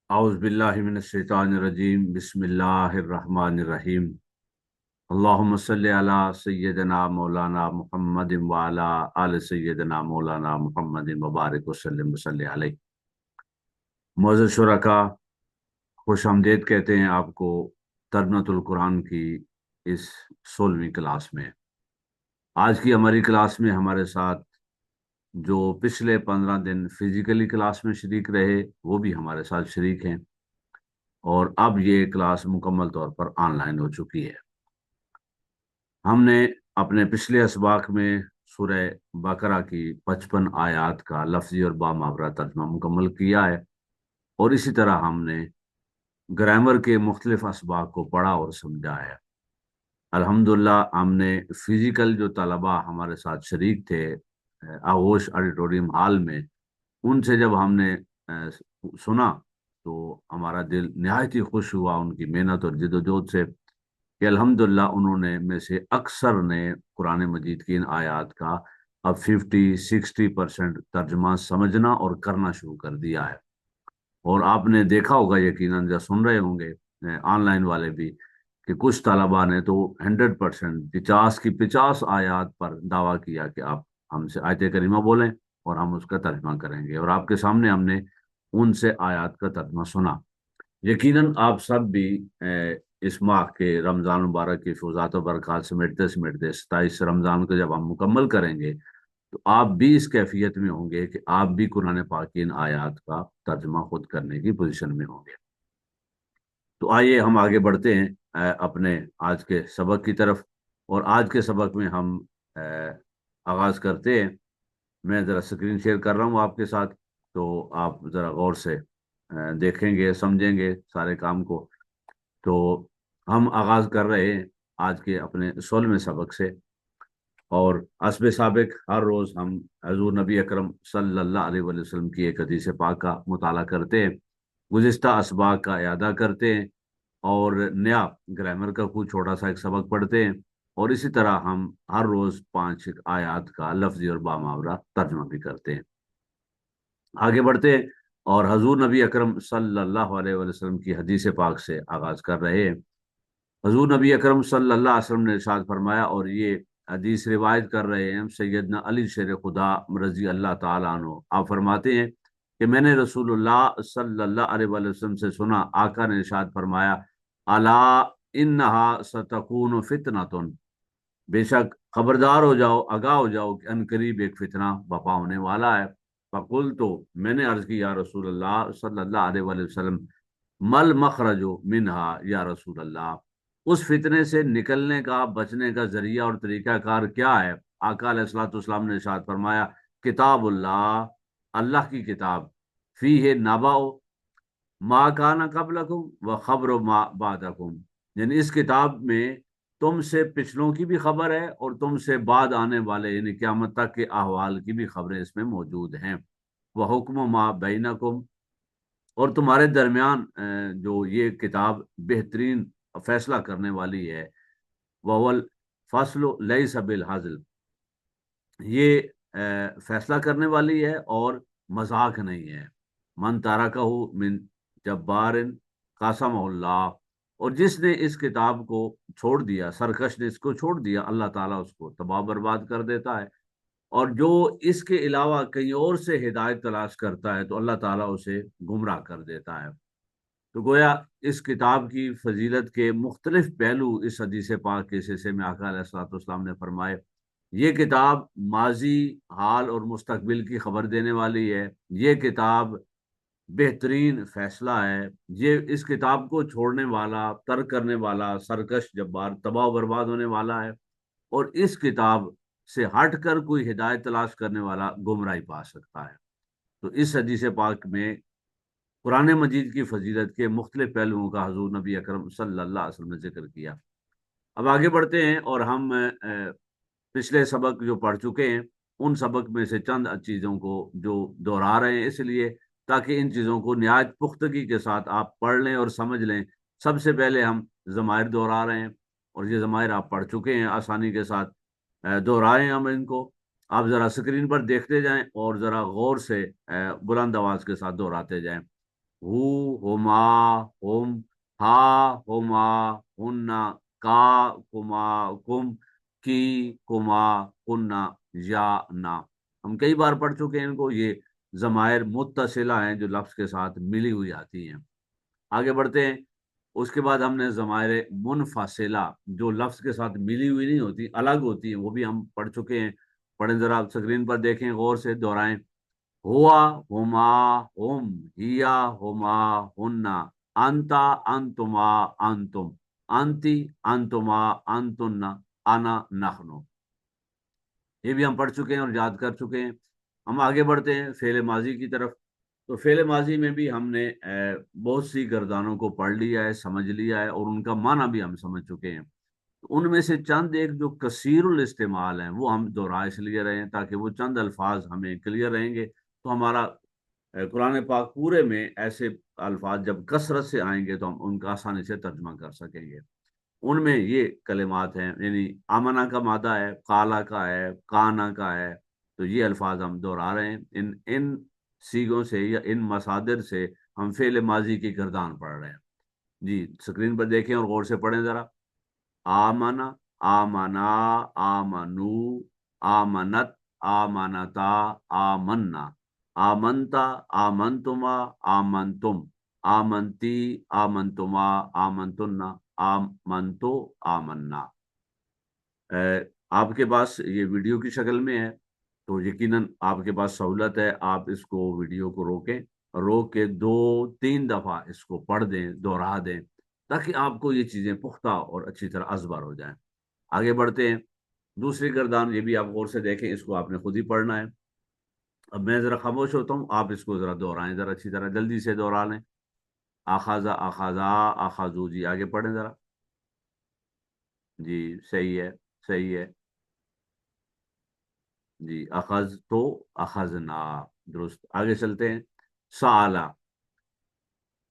औज़ बिल्लाहि मिनश शैतानिर रजीम बिस्मिल्लाहिर रहमानिर रहीम अल्लाहुम्मा सल्लि अला सय्यिदना मौलाना मुहम्मदिन व अला आलि सय्यिदना मौलाना मुहम्मदिन व बारिक वसल्लिम वसल्लि अलैहि। मुअज़्ज़ज़ शुरका, खुश आमदीद कहते हैं आपको तर्जुमतुल कुरान की इस 16वीं क्लास में। आज की हमारी क्लास में हमारे साथ जो पिछले 15 दिन फिजिकली क्लास में शरीक रहे वो भी हमारे साथ शरीक हैं, और अब ये क्लास मुकम्मल तौर पर ऑनलाइन हो चुकी है। हमने अपने पिछले असबाक में सूरह बकरा की 55 आयत का लफ्जी और बामावरा तर्जमा मुकम्मल किया है, और इसी तरह हमने ग्रामर के मुख्तलिफ असबाक को पढ़ा और समझा है। अल्हम्दुलिल्लाह हमने फिजिकल जो तलबा हमारे साथ शरीक थे आगोश ऑडिटोरियम हॉल में, उनसे जब हमने सुना तो हमारा दिल नहायत ही खुश हुआ उनकी मेहनत और जिद्दोजहद से कि अल्हम्दुलिल्लाह उन्होंने में से अक्सर ने कुरान मजीद की इन आयत का अब 50-60% तर्जमा समझना और करना शुरू कर दिया है। और आपने देखा होगा यकीनन, जब सुन रहे होंगे ऑनलाइन वाले भी, कि कुछ तलबा ने तो 100% 50 की 50 आयत पर दावा किया कि आप हमसे आयत करीमा बोलें और हम उसका तर्जमा करेंगे, और आपके सामने हमने उनसे आयत का तर्जमा सुना। यकीनन आप सब भी इस माह के रमज़ान मुबारक की फुज़ात व बरक़ात समेटते समेटते 27 रमज़ान को जब हम मुकम्मल करेंगे तो आप भी इस कैफियत में होंगे कि आप भी कुरान पाक की इन आयत का तर्जमा खुद करने की पोजीशन में होंगे। तो आइए हम आगे बढ़ते हैं अपने आज के सबक की तरफ। और आज के सबक में हम अ, आगाज़ करते हैं। मैं ज़रा स्क्रीन शेयर कर रहा हूँ आपके साथ, तो आप ज़रा गौर से देखेंगे, समझेंगे सारे काम को। तो हम आगाज़ कर रहे हैं आज के अपने 16वें सबक से। और हस्ब साबिक हर रोज़ हम हज़ूर नबी अकरम सल्लल्लाहु अलैहि वसल्लम की एक हदीस पाक का मुताला करते हैं, गुज़िश्ता असबाक का इआदा करते हैं, और नया ग्रामर का कुछ छोटा सा एक सबक पढ़ते हैं। और इसी तरह हम हर रोज़ 5 आयत का लफ्ज़ी और बामावरा तर्जमा भी करते हैं। आगे बढ़ते हैं और हजूर नबी अकरम सल्लल्लाहु अलैहि वसल्लम की हदीस पाक से आगाज़ कर रहे हैं। हजूर नबी अकरम सल्लल्लाहु अलैहि वसल्लम ने इरशाद फरमाया, और ये हदीस रिवायत कर रहे हैं सैयदना अली शेर खुदा रजी अल्लाह ताला अन्हु। आप फरमाते हैं कि मैंने रसूलुल्लाह सल्लल्लाहु अलैहि वसल्लम से सुना, आका ने इरशाद फरमाया, अला इन्नहा सतकून फितनतुन, बेशक खबरदार हो जाओ, आगाह हो जाओ कि अनकरीब एक फितना बपा होने वाला है। फकुल, तो मैंने अर्ज की, या रसूल अल्लाह सल्लल्लाहु अलैहि वसल्लम, मल मखरजो मिनहा, या रसूल अल्लाह, उस फितने से निकलने का, बचने का जरिया और तरीकाकार क्या है? आका अलैहिस्सलाम ने इरशाद फरमाया, किताबुल्लाह, अल्लाह की किताब, फी है नबाओ मा काना कबलकुम व खबर मा बादकुम, यानी इस किताब में तुमसे पिछलों की भी खबर है और तुमसे बाद आने वाले यानी क़यामत तक के अहवाल की भी खबरें इसमें मौजूद हैं। वह हुक्म मा बैनकुम, और तुम्हारे दरमियान जो ये किताब बेहतरीन फैसला करने वाली है। ववल फसलो लैसा बिल हज़ल, ये फैसला करने वाली है और मजाक नहीं है। मन तारकहु मिन जब्बारिन कासमहुल्लाह, और जिसने इस किताब को छोड़ दिया, सरकश ने इसको छोड़ दिया, अल्लाह ताला उसको तबाह बर्बाद कर देता है। और जो इसके अलावा कहीं और से हिदायत तलाश करता है तो अल्लाह ताला उसे गुमराह कर देता है। तो गोया इस किताब की फजीलत के मुख्तलिफ पहलू इस हदीस पाक के हिस्से में आका अलैहिस्सलाम ने फरमाए। ये किताब माजी, हाल और मुस्तकबिल की खबर देने वाली है। ये किताब बेहतरीन फैसला है। ये इस किताब को छोड़ने वाला, तर्क करने वाला, सरकश जब्बार, तबाह बर्बाद होने वाला है। और इस किताब से हटकर कोई हिदायत तलाश करने वाला गुमराही पा सकता है। तो इस हदीस पाक में कुरान मजीद की फजीलत के मुख्तलिफ पहलुओं का हजूर नबी अकरम सल्लल्लाहु अलैहि वसल्लम ने जिक्र किया। अब आगे बढ़ते हैं और हम पिछले सबक जो पढ़ चुके हैं उन सबक में से चंद चीज़ों को जो दोहरा रहे हैं, इसलिए ताकि इन चीज़ों को निहायत पुख्तगी के साथ आप पढ़ लें और समझ लें। सबसे पहले हम ज़मायर दोहरा रहे हैं, और ये ज़मायर आप पढ़ चुके हैं आसानी के साथ। दोहराएं हम इनको। आप ज़रा स्क्रीन पर देखते जाएं और ज़रा गौर से बुलंद आवाज़ के साथ दोहराते जाएं। हु, हुमा, हुम, हा, हुमा, हुन्ना, का, कुमा, कुम, की, कुमा, कुन्ना, या, ना। हम कई बार पढ़ चुके हैं इनको। ये जमायर मुत्तसिला हैं जो लफ्ज के साथ मिली हुई आती हैं। आगे बढ़ते हैं। उसके बाद हमने जमायर मुनफासिला जो लफ्ज के साथ मिली हुई नहीं होती, अलग होती हैं, वो भी हम पढ़ चुके हैं। पढ़ें जरा, आप स्क्रीन पर देखें, गौर से दोहराएं। हुआ, हुमा, हुम, हिया, हुमा, हुन्ना, अंता, अंतुमा, अंतुम, अंति, अंतुमा, अंतुन्ना, आना, नखनो। ये भी हम पढ़ चुके हैं और याद कर चुके हैं। हम आगे बढ़ते हैं फेले माजी की तरफ। तो फेले माजी में भी हमने बहुत सी गर्दानों को पढ़ लिया है, समझ लिया है, और उनका माना भी हम समझ चुके हैं। तो उनमें से चंद एक जो कसीरुल इस्तेमाल हैं वो हम दोहरा इसलिए रहे हैं ताकि वो चंद अल्फाज हमें क्लियर रहेंगे। तो हमारा कुरान पाक पूरे में ऐसे अल्फाज जब कसरत से आएंगे तो हम उनका आसानी से तर्जमा कर सकेंगे। उनमें ये कलिमात हैं, यानी आमना का मादा है, काला का है, काना का है। तो ये अल्फाज हम दोहरा रहे हैं। इन इन सीगों से या इन मसादिर से हम फेल माजी की गर्दान पढ़ रहे हैं। जी, स्क्रीन पर देखें और गौर से पढ़ें जरा। आमना, आमना, आमनु, आमनत, आमनता, आमन्ना, आमंता, आमंतुमा, आमंतुम, आमंती, आमंतुमा, आमंतुन्ना, आमंतो, आमन्ना। आपके पास ये वीडियो की शक्ल में है, तो यकीनन आपके पास सहूलत है, आप इसको वीडियो को रोकें, रोक के 2-3 दफा इसको पढ़ दें, दोहरा दें, ताकि आपको ये चीजें पुख्ता और अच्छी तरह अजबर हो जाएं। आगे बढ़ते हैं। दूसरी गर्दान, ये भी आप गौर से देखें, इसको आपने खुद ही पढ़ना है। अब मैं जरा खामोश होता हूँ, आप इसको जरा दोहराएं, जरा अच्छी तरह जल्दी से दोहरा लें। आखाजा, आखाजा, आखाजू। जी आगे पढ़ें जरा। जी, सही है, सही है। जी, अखज तो, अखजना, दुरुस्त। आगे चलते हैं। साला।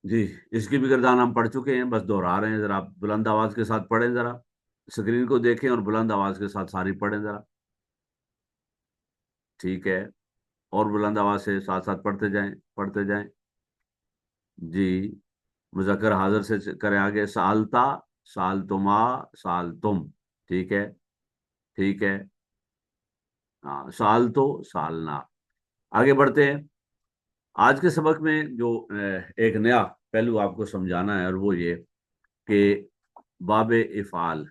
जी, इसकी भी गर्दान हम पढ़ चुके हैं, बस दोहरा रहे हैं। जरा आप बुलंद आवाज के साथ पढ़ें जरा, स्क्रीन को देखें और बुलंद आवाज के साथ सारी पढ़ें जरा। ठीक है, और बुलंद आवाज से साथ साथ पढ़ते जाएं, पढ़ते जाएं। जी, मुज़क्कर हाजिर से करें आगे। सालता, साल तुमा, साल तुम। ठीक है, ठीक है। हाँ, साल तो, सालना। आगे बढ़ते हैं। आज के सबक में जो एक नया पहलू आपको समझाना है, और वो ये कि बाबे इफ़ाल,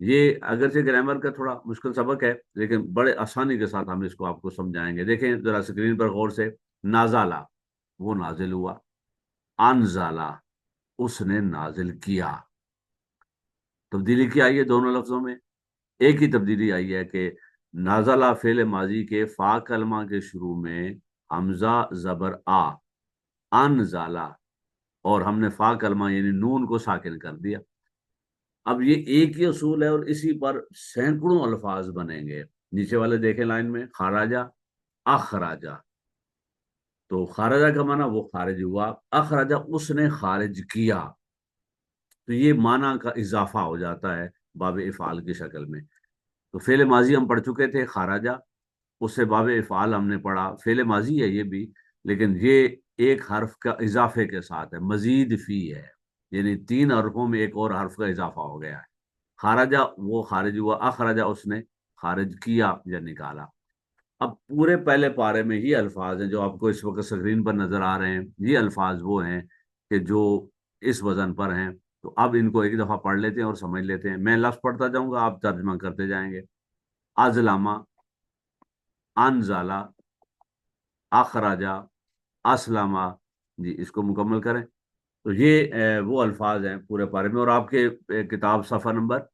ये अगरचे ग्रामर का थोड़ा मुश्किल सबक है, लेकिन बड़े आसानी के साथ हम इसको आपको समझाएंगे। देखें जरा स्क्रीन पर गौर से। नाजाला, वो नाजिल हुआ। अनजाला, उसने नाजिल किया। तब्दीली क्या आई है दोनों लफ्जों में? एक ही तब्दीली आई है कि नाजला फेल माजी के फा कलमा के शुरू में हमजा जबर आ, अनजाला, और हमने फा कलमा यानी नून को साकिन कर दिया। अब ये एक ही असूल है और इसी पर सैकड़ों अल्फाज बनेंगे। नीचे वाले देखें लाइन में, खाराजा, अखराजा। तो खाराजा का माना वो खारिज हुआ, अखराजा उसने खारिज किया। तो ये माना का इजाफा हो जाता है बाब इफ़ाल की शक्ल में। तो फेल माजी हम पढ़ चुके थे, खाराजा, उससे बाब इफ़ाल हमने पढ़ा। फेल माजी है ये भी, लेकिन ये एक हर्फ का इजाफे के साथ है, मजीद फी है, यानी 3 हर्फों में एक और हर्फ का इजाफा हो गया है। खाराजा वो खारिज हुआ, अखराजा उसने खारिज किया या निकाला। अब पूरे पहले पारे में ये अल्फाज हैं जो आपको इस वक्त स्क्रीन पर नजर आ रहे हैं। ये अल्फाज वो हैं कि जो इस वजन पर हैं। तो अब इनको एक दफा पढ़ लेते हैं और समझ लेते हैं। मैं लफ्ज पढ़ता जाऊंगा, आप तर्जमा करते जाएंगे। अजलामा, अनजाला, अखराजा, असलामा। जी, इसको मुकम्मल करें। तो ये वो अल्फाज हैं पूरे पारे में, और आपके किताब सफ़ा नंबर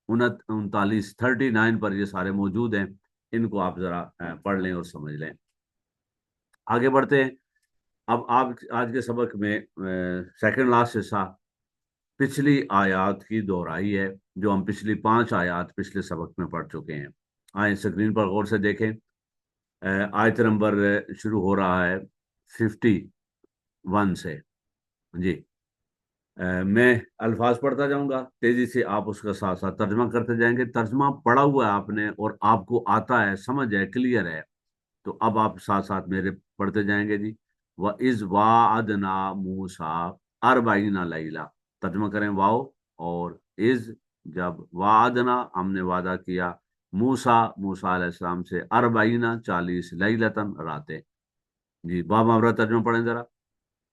39 पर ये सारे मौजूद हैं। इनको आप जरा पढ़ लें और समझ लें। आगे बढ़ते हैं। अब आप आज के सबक में सेकंड लास्ट हिस्सा पिछली आयत की दोहराई है, जो हम पिछली 5 आयत पिछले सबक में पढ़ चुके हैं। आए स्क्रीन पर गौर से देखें। आयत नंबर शुरू हो रहा है 51 से। जी, मैं अल्फाज पढ़ता जाऊंगा तेजी से, आप उसका साथ साथ तर्जमा करते जाएंगे। तर्जमा पढ़ा हुआ है आपने और आपको आता है, समझ है, क्लियर है, तो अब आप साथ साथ मेरे पढ़ते जाएंगे। जी, व इज़ वाअदना मूसा अरबईना लैला, तर्जुमा करें वाओ और इज़, जब वाअदना हमने वादा किया, मूसा मूसा अलैहिस्सलाम से, अरबईना 40 लैलतन रातें। जी बा मामरा तर्जुमा पढ़ें जरा।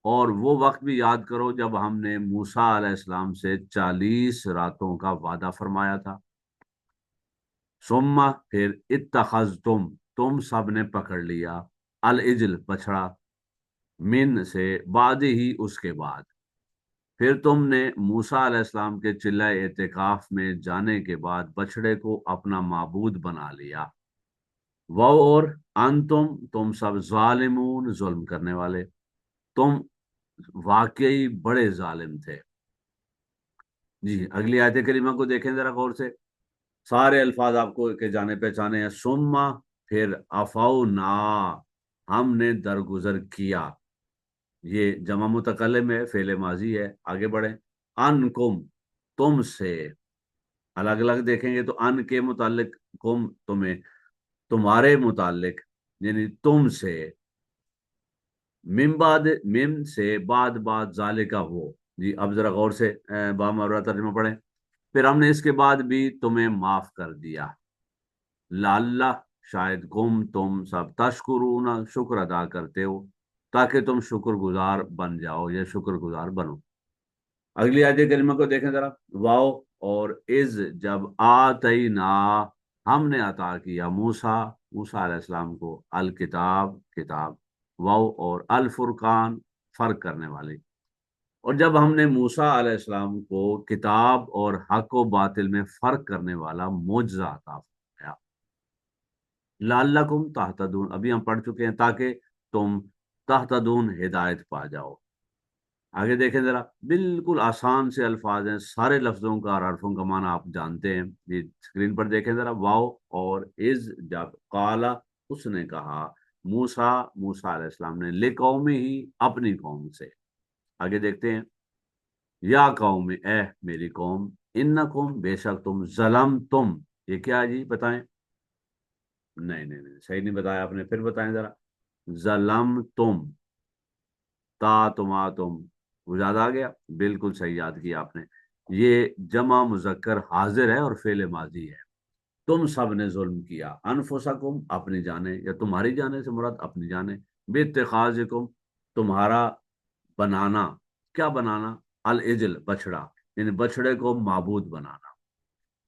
और वो वक्त भी याद करो जब हमने मूसा अलैहिस्सलाम से 40 रातों का वादा फरमाया था। सुम्मा फिर इत्तखज़तुम, तुम सब ने पकड़ लिया, अल इजल बछड़ा, मिन से, बाद ही उसके बाद, फिर तुमने मूसा अलैहिस्सलाम के चिल्लाए एतिकाफ में जाने के बाद बछड़े को अपना माबूद बना लिया। वो और तुम सब जालिमून, जुल्म करने वाले, तुम वाकई बड़े जालिम थे। जी अगली आयत करीमा को देखें जरा गौर से। सारे अल्फाज आपको के जाने पहचाने हैं। सुम्मा फिर, अफाउ ना, हमने दरगुजर किया, ये जमा मुतकल्लिम है, फेले माजी है। आगे बढ़े। अनकुम, तुमसे, अलग अलग देखेंगे तो अन के मुतालिक, कुम तुम्हें, तुम्हारे मुतालिक, यानी तुमसे, मिम बाद, मिम से, बाद बाद, जाले का वो। जी अब जरा गौर से बामरा तर्जुमा पढ़ें। फिर हमने इसके बाद भी तुम्हें माफ कर दिया, लाल्ला, शायद, तुम सब, तशकुरूना, शुक्र अदा करते हो, ताकि तुम शुक्रगुजार बन जाओ या शुक्रगुजार बनो। अगली आयत करीमा को देखें जरा। वाओ और इज, जब आतई ना, हमने अता किया, मूसा मूसा अलैहिस्सलाम को, अल किताब, किताब, वाओ और अल फुरकान, फर्क करने वाले। और जब हमने मूसा अलैहिस्सलाम को किताब और हक व बातिल में फर्क करने वाला मोजज़ा अता फरमाया, लाल्लकुम तहतदून, अभी हम पढ़ चुके हैं, ताकि तुम तहतदून, हिदायत पा जाओ। आगे देखें जरा, बिल्कुल आसान से अल्फाज हैं, सारे लफ्जों का और हरफों का माना आप जानते हैं। ये स्क्रीन पर देखें जरा। वाओ और इज, जब, काला, उसने कहा, मूसा मूसा अलैहिस्सलाम ने, लिकौमी ही, अपनी कौम से। आगे देखते हैं। या कौम, ए मेरी कौम, इन्नकुम, बेशक तुम, जलम तुम, ये क्या है जी बताएं। नहीं नहीं नहीं, सही नहीं बताया आपने, फिर बताएं जरा। जलम तुम, तुम, वो याद आ गया, बिल्कुल सही याद किया आपने। ये जमा मुजक्कर हाजिर है और फेले माजी है। तुम सब ने जुल्म किया, अनफुसकुम, अपनी जाने, या तुम्हारी जाने से मुराद अपनी जाने, बेइत्तिखाजिकुम, तुम्हारा बनाना, क्या बनाना, अल इजल, बछड़ा, इन बछड़े को माबूद बनाना।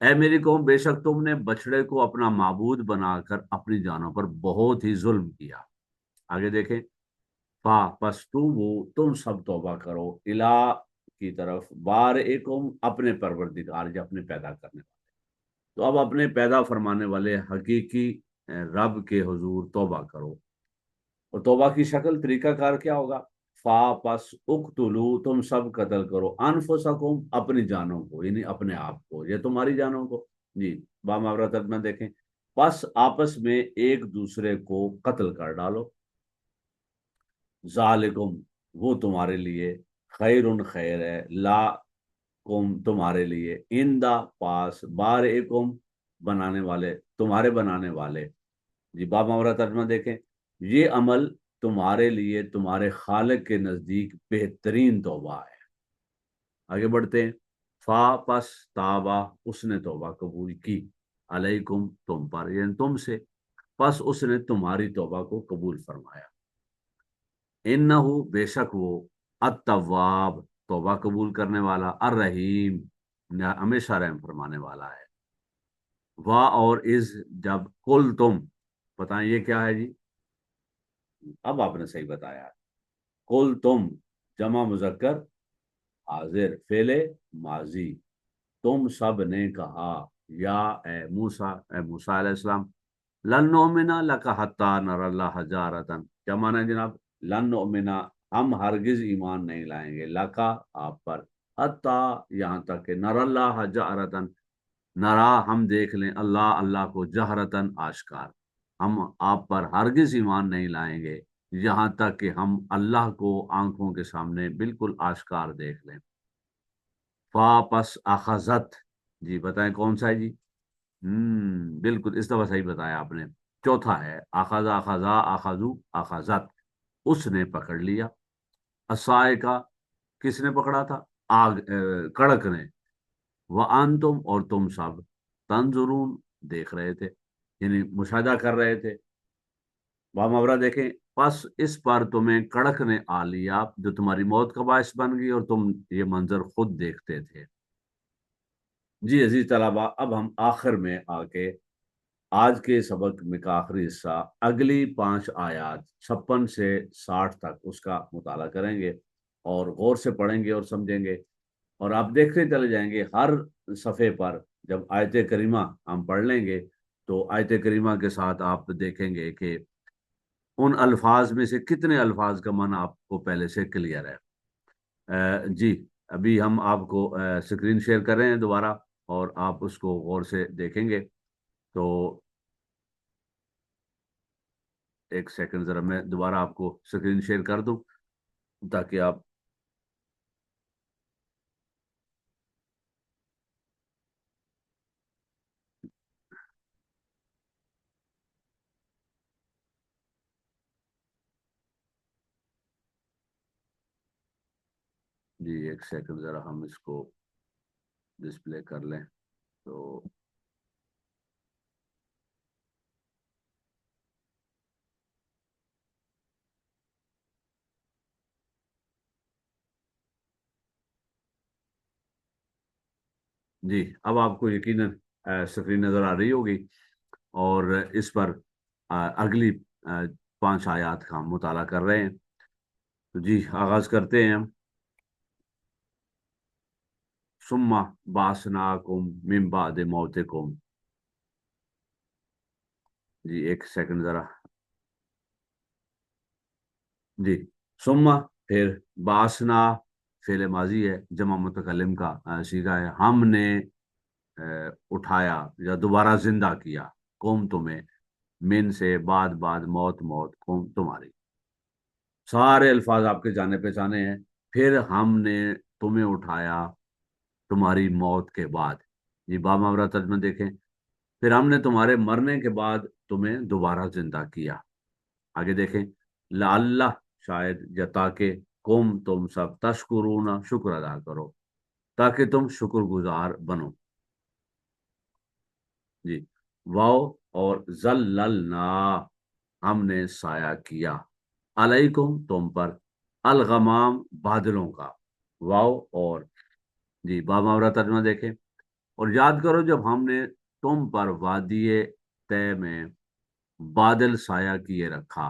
ऐ मेरी कौम, बेशक तुमने बछड़े को अपना माबूद बनाकर अपनी जानों पर बहुत ही जुल्म किया। आगे देखें। फा पस वो, तुम सब तौबा करो, इला, की तरफ, बार एकम, अपने परवरदिगार, या अपने पैदा करने वाले। तो अब अपने पैदा फरमाने वाले हकीकी रब के हुजूर तौबा करो। और तौबा की शक्ल, तरीकाकार क्या होगा। फा पस उक्तुलू, तुम सब कत्ल करो, अनफुसकुम, अपनी जानों को, यानी अपने आप को, या तुम्हारी जानों को। जी बामावरा तर्जमा देखें। पस आपस में एक दूसरे को कत्ल कर डालो, जालिकुम, वो तुम्हारे लिए, खैरुन, खैर है, ला कुम, तुम्हारे लिए, इंदा, पास, बार एकुम, बनाने वाले, तुम्हारे बनाने वाले। जी बाब मावरा तर्जमा देखें। ये अमल तुम्हारे लिए तुम्हारे खालिक के नजदीक बेहतरीन तौबा है। आगे बढ़ते हैं। फा पस ताबा, उसने तौबा कबूल की, अलैकुम, तुम पर, यानी तुमसे, पस उसने तुम्हारी तौबा को कबूल फरमाया। इन्नहु, बेशक वो, अत-तव्वाब, तौबा कबूल करने वाला, अर्रहीम, हमेशा रहम फरमाने वाला है। वाह और इज, जब, कुल तुम, बताएं ये क्या है जी। अब आपने सही बताया। कुल तुम, जमा मुजक्कर हाजिर, फेले माजी, तुम सब ने कहा, या ए मूसा अलैहिस्सलाम, लन नोमिना लका हत्ता नरल्लाह जारतन, क्या माना है जनाब। लन नोमिना, हम हरगिज ईमान नहीं लाएंगे, लका, आप पर, हत्ता, यहाँ तक कि, नरल्लाह जारतन, नरा, हम देख लें, अल्लाह, अल्लाह को, जहरतन, आश्कार, हम आप पर हरगिज ईमान नहीं लाएंगे यहाँ तक कि हम अल्लाह को आंखों के सामने बिल्कुल आश्कार देख लें। फापस अखजत, जी बताएं कौन सा है जी। बिल्कुल इस दफा सही बताया आपने। चौथा है, अखजा, अखजा, अखजू, अखजत, उसने पकड़ लिया। असाए का किसने पकड़ा था? आग कड़क ने। वह अंतुम और तुम सब तंजुरून देख रहे थे, यानी मुशाहिदा कर रहे थे। बामवरा देखें, बस इस पर तुम्हें कड़क ने आ लिया जो तुम्हारी मौत का बायस बन गई और तुम ये मंजर खुद देखते थे। जी अजीज तलबा, अब हम आखिर में आके आज के सबक में का आखिरी हिस्सा, अगली 5 आयात 56 से 60 तक उसका मुताला करेंगे और गौर से पढ़ेंगे और समझेंगे। और आप देखते चले जाएंगे हर सफ़े पर जब आयत करीमा हम पढ़ लेंगे तो आयत करीमा के साथ आप देखेंगे कि उन अल्फाज में से कितने अल्फाज का मन आपको पहले से क्लियर है। जी, अभी हम आपको स्क्रीन शेयर कर रहे हैं दोबारा और आप उसको गौर से देखेंगे। तो एक सेकंड, ज़रा मैं दोबारा आपको स्क्रीन शेयर कर दूं ताकि आप। जी एक सेकंड, ज़रा हम इसको डिस्प्ले कर लें तो। जी, अब आपको यकीनन स्क्रीन नज़र आ रही होगी और इस पर अगली 5 आयात का हम मुताला कर रहे हैं। तो जी आगाज करते हैं हम। सुम्मा बासनाकुम मिन बाद मौतिकुम। जी एक सेकंड ज़रा। जी, सुम्मा फिर बासना फेल माजी है, जमा मुतकल्लिम का सीगा है। हमने उठाया या दोबारा जिंदा किया, कौम तुम्हें, मिन से बाद बाद मौत मौत कौम तुम्हारी। सारे अल्फाज आपके जाने पहचाने हैं। फिर हमने तुम्हें उठाया तुम्हारी मौत के बाद। ये बामावरा तर्जमा देखें। फिर हमने तुम्हारे मरने के बाद तुम्हें दोबारा जिंदा किया। आगे देखें, लाल्ला शायद या ताकि, कुम तुम सब, तशकुरूना शुक्र अदा करो, ताकि तुम शुक्रगुजार बनो। जी, वाओ और जल्ललना हमने साया किया, अलैकुम तुम पर, अलगमाम बादलों का। वाओ और जी बामावरा तर्जमा देखें। और याद करो जब हमने तुम पर वादिये तय में बादल साया किए रखा,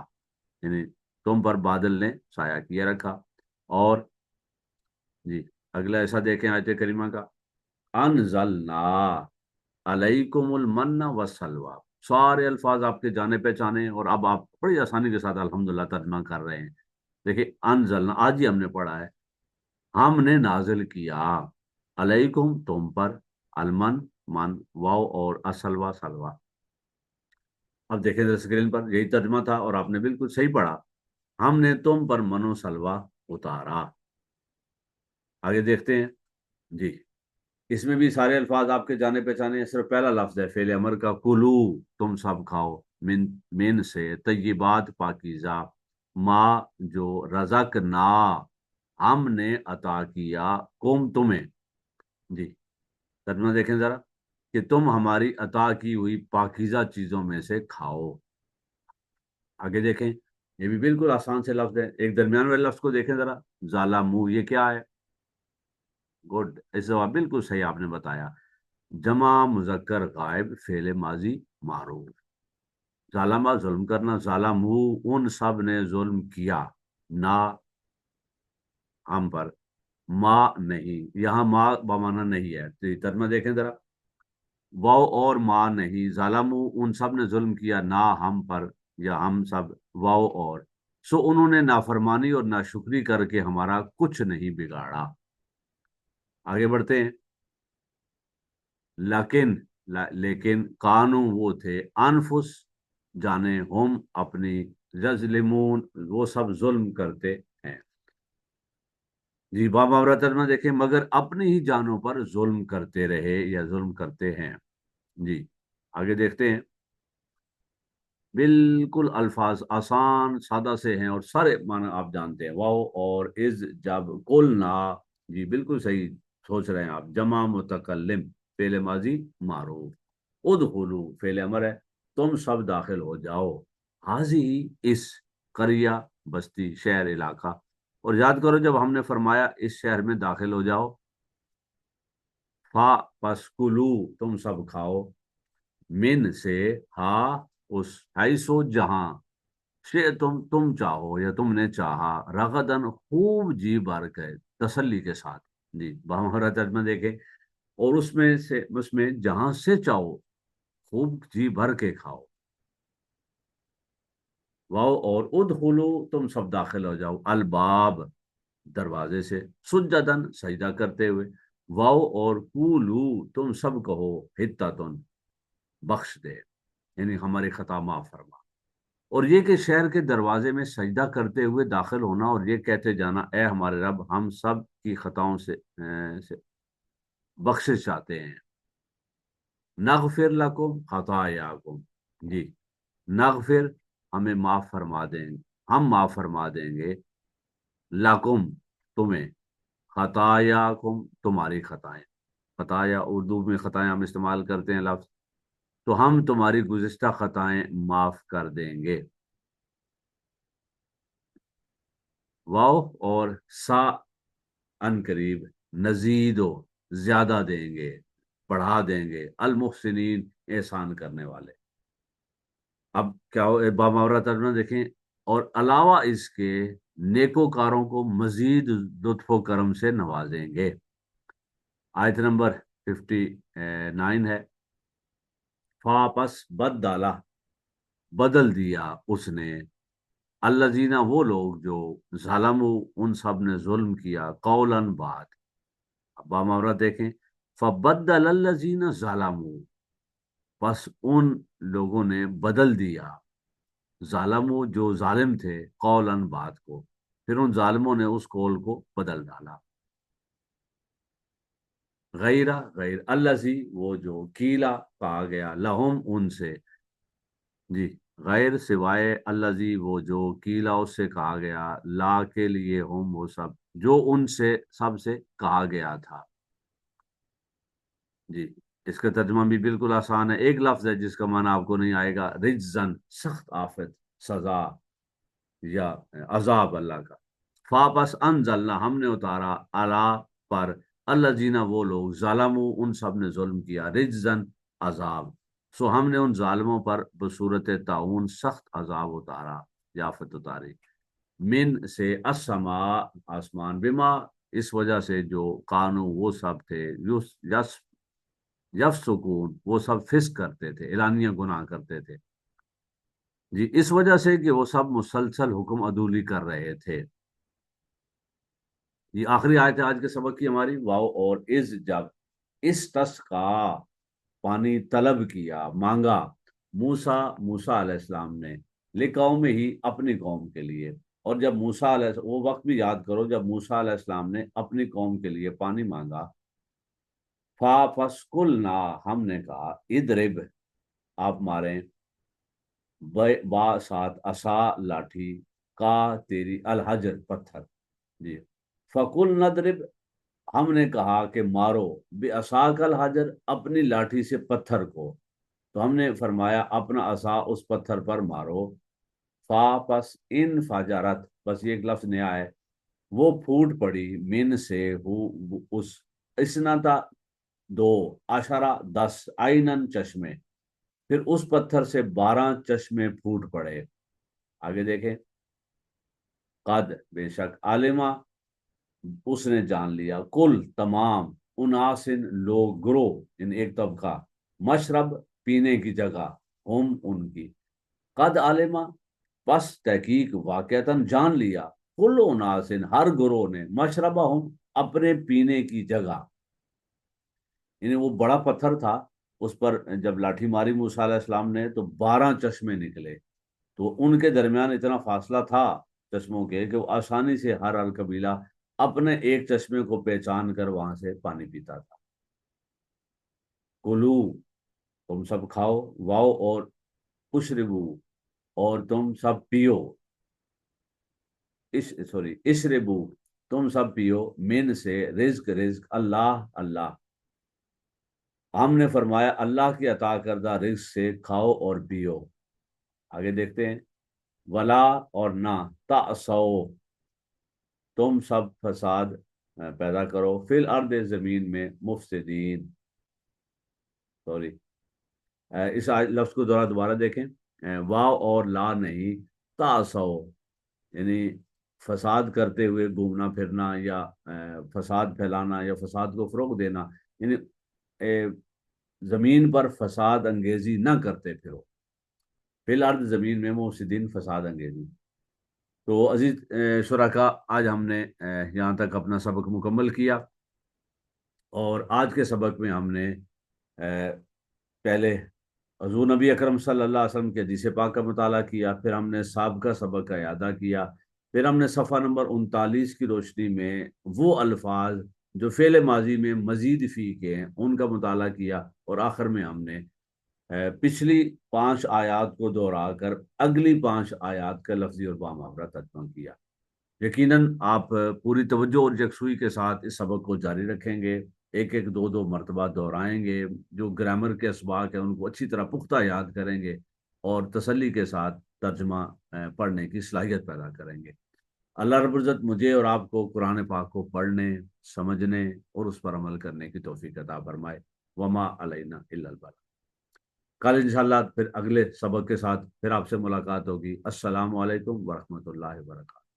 यानी तुम पर बादल ने साया किए रखा। और जी अगला ऐसा देखें आयत करीमा का, अनजलना अलैकुमुल मन्ना वसलवा। सारे अल्फाज आपके जाने पहचाने हैं और अब आप बड़ी आसानी के साथ अल्हम्दुलिल्लाह तर्जमा कर रहे हैं। देखिए, अनजलना आज ही हमने पढ़ा है, हमने नाजिल किया, अलैकुम तुम पर, अलमन मन, वाव और असलवा सलवा। अब देखें स्क्रीन पर यही तर्जमा था और आपने बिल्कुल सही पढ़ा, हमने तुम पर मनो सलवा उतारा। आगे देखते हैं। जी, इसमें भी सारे अल्फाज आपके जाने पहचाने हैं। सिर्फ पहला लफ्ज है फेल अमर का, कुलू तुम सब खाओ, मिन मिन से तय्यबात पाकीज़ा, माँ जो रज़क ना हमने अता किया, कुम तुम्हें। जी, तर्जुमा देखें जरा, कि तुम हमारी अता की हुई पाकीज़ा चीजों में से खाओ। आगे देखें, ये भी बिल्कुल आसान से लफ्ज है। एक दरमियान वाले लफ्ज को देखें जरा, जाला मुंह, ये क्या है? गुड, इस जवाब बिल्कुल सही आपने बताया। जमा मुजक्कर गायब फेले माजी मारूफ। जालमा जुल्म करना, जालमू उन सब ने जुल्म किया, ना हम पर, माँ नहीं, यहाँ माँ बमाना नहीं है। तो ये तर्जमा देखें जरा, वाव और माँ नहीं, जालमू उन सब ने जुल्म किया, ना हम पर या हम सब, वाव और, सो उन्होंने नाफरमानी और नाशुक्री करके हमारा कुछ नहीं बिगाड़ा। आगे बढ़ते हैं। लेकिन लेकिन कानू वो थे, अनफुस जाने, हम अपनी, यजलिमून वो सब जुल्म करते हैं। जी बाबा तर्जमा देखें, मगर अपनी ही जानों पर जुल्म करते रहे या जुल्म करते हैं। जी आगे देखते हैं। بالکل الفاظ آسان سادہ سے ہیں اور سارے معنی آپ جانتے ہیں. واو اور از جب قلنا، جی بالکل صحیح سوچ رہے ہیں آپ. جمع متکلم فعل ماضی معروف. ادخلو فعل امر ہے، تم سب داخل ہو جاؤ. حاضی اس قریہ بستی شہر علاقہ. اور یاد کرو جب ہم نے فرمایا اس شہر میں داخل ہو جاؤ، فا پس کلو تم سب کھاؤ، من سے ہا اس، حیثو جہاں، شے تم چاہو یا تم نے چاہا، رغدن خوب جی بھر کے تسلی کے ساتھ. جی ہمارا ترجمہ دیکھیں. اور اس میں جہاں سے چاہو خوب جی بھر کے کھاؤ. واؤ اور ادخلو تم سب داخل ہو جاؤ، الباب دروازے سے، سجدن سجدہ کرتے ہوئے. واؤ اور قولو تم سب کہو، حتتن بخش دے، یعنی ہماری خطا معاف فرما. اور یہ کہ شہر کے دروازے میں سجدہ کرتے ہوئے داخل ہونا اور یہ کہتے جانا اے ہمارے رب ہم سب کی خطاؤں سے بخشش چاہتے ہیں. نغفر لکم خطایاکم، جی نغفر ہمیں معاف فرما دیں گے، ہم معاف فرما دیں گے، لکم تمہیں، خطایاکم تمہاری خطائیں. خطایا اردو میں خطائیں ہم استعمال کرتے ہیں لفظ، تو ہم تمہاری گزشتہ خطائیں معاف کر دیں گے. واؤ اور سا ان قریب، نزید و زیادہ دیں گے، بڑھا دیں گے، المحسنین احسان کرنے والے. اب کیا بامورہ ترجمہ دیکھیں. اور علاوہ اس کے نیکوکاروں کو مزید لطف و کرم سے نوازیں گے. آیت نمبر 59 ہے. فاپس بد ڈالا بدل دیا اس نے، الذین وہ لوگ جو ظالموا ان سب نے ظلم کیا، قولاً بات. اب بامورہ دیکھیں. فبدل الذین ظلموا، پس ان لوگوں نے بدل دیا، ظالموا جو ظالم تھے، قولاً بات کو، پھر ان ظالموں نے اس قول کو بدل ڈالا. غیر الذی وہ جو کیلا کہا گیا، لہم ان سے، جی غیر سوائے، الذی وہ جو کیلا اس سے کہا گیا، لا کے لیے، ہم وہ سب جو ان سے سب سے کہا گیا تھا. جی اس کا ترجمہ بھی بالکل آسان ہے. ایک لفظ ہے جس کا معنی آپ کو نہیں آئے گا، رجزن سخت آفت، سزا یا عذاب اللہ کا. فاپس انزلنا ہم نے اتارا، اللہ پر، اللہ جینا وہ لوگ، ظالموا ان سب نے ظلم کیا، رجزن عذاب، سو ہم نے ان ظالموں پر بصورت تعاون سخت عذاب اتارا یا آفت اتاری. من سے السماء آسمان، بما اس وجہ سے جو قانو وہ سب تھے، یس یفسقون وہ سب فسق کرتے تھے، اعلانیہ گناہ کرتے تھے. جی اس وجہ سے کہ وہ سب مسلسل حکم عدولی کر رہے تھے. یہ آخری آیت ہے آج کے سبق کی ہماری. واؤ اور از جب اس تس کا پانی طلب کیا، مانگا، موسیٰ علیہ السلام نے، لقوم ہی اپنی قوم کے لیے. اور جب موسیٰ علیہ وہ وقت بھی یاد کرو جب موسیٰ علیہ السلام نے اپنی قوم کے لیے پانی مانگا. فا فسکلنا ہم نے کہا، ادرب آپ ماریں، با ساتھ عصا لاٹھی، کا تیری، الحجر پتھر. جی فقل ندرب ہم نے کہا کہ مارو، بے عصاک الحجر اپنی لاٹھی سے پتھر کو، تو ہم نے فرمایا اپنا عصا اس پتھر پر مارو. فا پس ان فجرت، بس یہ ایک لفظ نیا ہے، وہ پھوٹ پڑی، من سے اس، اسنتا دو، اشارہ 10، آئینن چشمے، پھر اس پتھر سے 12 چشمے پھوٹ پڑے. آگے دیکھیں. قد بے شک، عالمہ اس نے جان لیا، کل تمام، اناسن لوگ، گروہ ان ایک طبقہ، مشرب پینے کی جگہ، ہم ان کی. قد عالمہ پس تحقیق واقعتاً جان لیا، کل اناسن ہر گروہ نے، مشربہ ہم اپنے پینے کی جگہ. یعنی وہ بڑا پتھر تھا، اس پر جب لاٹھی ماری موسیٰ علیہ السلام نے تو 12 چشمے نکلے. تو ان کے درمیان اتنا فاصلہ تھا چشموں کے کہ وہ آسانی سے ہر القبیلہ اپنے ایک چشمے کو پہچان کر وہاں سے پانی پیتا تھا. کلو تم سب کھاؤ، واؤ اور اشربو اور تم سب پیو، اشربو، تم سب پیو، من سے، رزق رزق، اللہ اللہ، ہم نے فرمایا اللہ کی عطا کردہ رزق سے کھاؤ اور پیو۔ آگے دیکھتے ہیں، ولا، اور نہ، تعصو، تم سب فساد پیدا کرو، فی الارض، زمین میں، مفسدین، سوری، اس لفظ کو دوبارہ دیکھیں، واو اور لا نہیں، تعصو، یعنی فساد کرتے ہوئے گھومنا پھرنا، یا فساد پھیلانا، یا فساد کو فروغ دینا، یعنی زمین پر فساد انگیزی نہ کرتے پھرو، فی الارض، زمین میں، مفسدین، فساد انگیزی۔ تو عزیز شرکا، آج ہم نے یہاں تک اپنا سبق مکمل کیا، اور آج کے سبق میں ہم نے پہلے حضور نبی اکرم صلی اللہ علیہ وسلم کے حدیث پاک کا مطالعہ کیا، پھر ہم نے سابقہ سبق کا اعادہ کیا، پھر ہم نے صفحہ نمبر 39 کی روشنی میں وہ الفاظ جو فعل ماضی میں مزید فی کے ہیں ان کا مطالعہ کیا، اور آخر میں ہم نے پچھلی 5 آیات کو دہرا کر اگلی 5 آیات کا لفظی اور بامحاورہ ترجمہ کیا۔ یقیناً آپ پوری توجہ اور یکسوئی کے ساتھ اس سبق کو جاری رکھیں گے، ایک ایک دو دو مرتبہ دہرائیں گے، جو گرامر کے اسباق ہیں ان کو اچھی طرح پختہ یاد کریں گے، اور تسلی کے ساتھ ترجمہ پڑھنے کی صلاحیت پیدا کریں گے۔ اللہ رب العزت مجھے اور آپ کو قرآن پاک کو پڑھنے، سمجھنے اور اس پر عمل کرنے کی توفیق عطا فرمائے۔ وما علینا الا البلاغ۔ کل انشاءاللہ پھر اگلے سبق کے ساتھ پھر آپ سے ملاقات ہوگی۔ السلام علیکم ورحمۃ اللہ وبرکاتہ۔